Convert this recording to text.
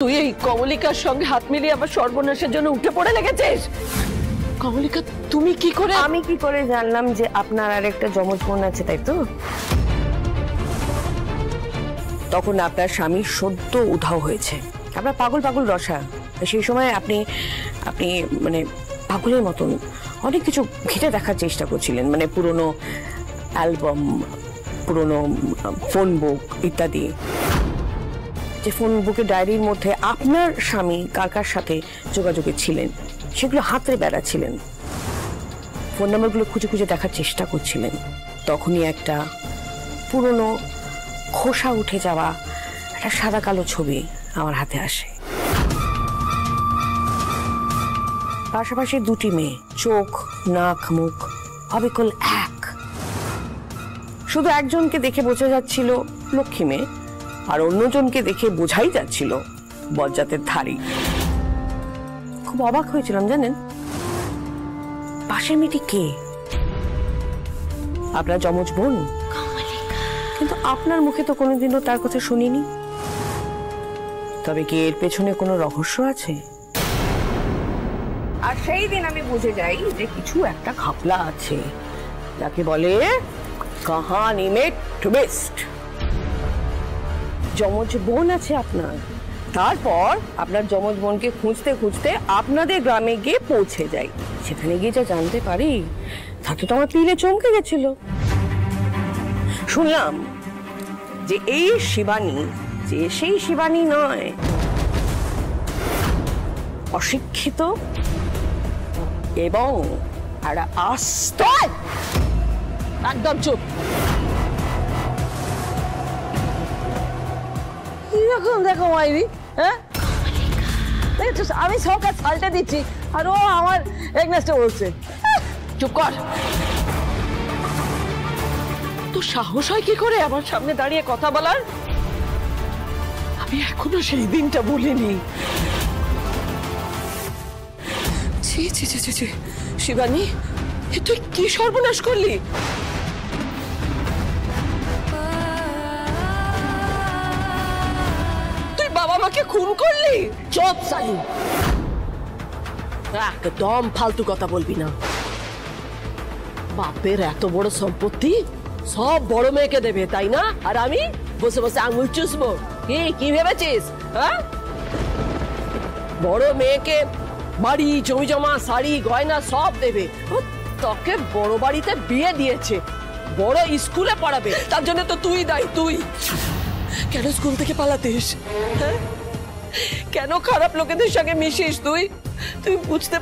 তুই এই কমলিকার সঙ্গে হাত মিলিয়ে আবার সর্বনাশের জন্য উঠে পড়ে লেগেছিস। কমলিকা, তুমি কি করে? আমি কি করে জানলাম যে আপনার আর একটা যমজ বোন আছে, তাই তো? তখন আপনার স্বামী সদ্য উধাও হয়েছে, আপনার পাগল পাগল রসা। সেই সময় আপনি আপনি মানে পাগলের মতন অনেক কিছু ঘেটে দেখার চেষ্টা করছিলেন, মানে পুরনো অ্যালবাম, পুরনো ফোন বুক ইত্যাদি। যে ফোন বুকের ডায়েরির মধ্যে আপনার স্বামী কার কার সাথে যোগাযোগে ছিলেন সেগুলো হাতে বেড়াচ্ছিলেন, ফোন নাম্বারগুলো খুঁজে খুঁজে দেখার চেষ্টা করছিলেন। তখনই একটা পুরনো খোসা উঠে যাওয়া একটা সাদা কালো ছবি আমার হাতে আসে। পাশাপাশি দুটি মেয়ে, চোখ নাক মুখ অবিকল এক। শুধু একজনকে দেখে বোঝা যাচ্ছিল লক্ষ্মী মেয়ে, আর অন্যজনকে দেখে বোঝাই যাচ্ছিল বজ্জাতের ধারী। খুব অবাক হয়েছিলাম জানেন, পাশের মেয়েটি কে? আপনার যমজ বোন। কিন্তু আপনার মুখে তো কোনোদিনও তার কথা শুনিনি। তবে কি এর পেছনে কোনো রহস্য আছে? আর সেই দিন আমি বুঝে যাই যে কিছু একটা ঘাপলা আছে, যাকে বলে কাহানি মে টুইস্ট। যমজ বোন আছে আপনার, তারপর আপনার যমজ বোনকে খুঁজতে খুঁজতে আপনাদের গ্রামে গিয়ে পৌঁছে যাই। সেখানে গিয়ে যা জানতে পারি তাতে তো আমার পিলে চমকে গেছিল। শুনলাম যে এই শিবানী যে সেই শিবানী নয়, অশিক্ষিত এবং একটা আস্ত। একদম চুপ। কিরকম দেখো মাইরি, হ্যাঁ? আমি সব কাজ পাল্টে দিচ্ছি আর ও আমার এগনেস্টে বলছে। চুপ কর। তো সাহস হয় কি করে আমার সামনে দাঁড়িয়ে কথা বলার? আমি এখনো সেই দিনটা ভুলিনি। ছি ছি ছি ছি ছি, শিবানী, তুই কি সর্বনাশ করলি? তুই বাবা মাকে খুন করলি? চুপ সালি, একদম ফালতু কথা বলবি না। বাপের এত বড় সম্পত্তি সব বড় মেয়েকে দেবে, তাই না? আর আমি বসে বসে আঙুল চুষবো? কি ভেবেছিস? হ্যাঁ, বড় মেয়েকে বাড়ি, জমি জমা, শাড়ি গয়না সব দেবে। তোকে বড় বাড়িতে বিয়ে দিয়েছে, বড় স্কুলে পড়াবে, তার জন্য তো তুই দায়ী। তুই কেন স্কুল থেকে পালাতিস? হ্যাঁ, কেন খারাপ লোকেদের সঙ্গে মিশিস? তুই বুঝতে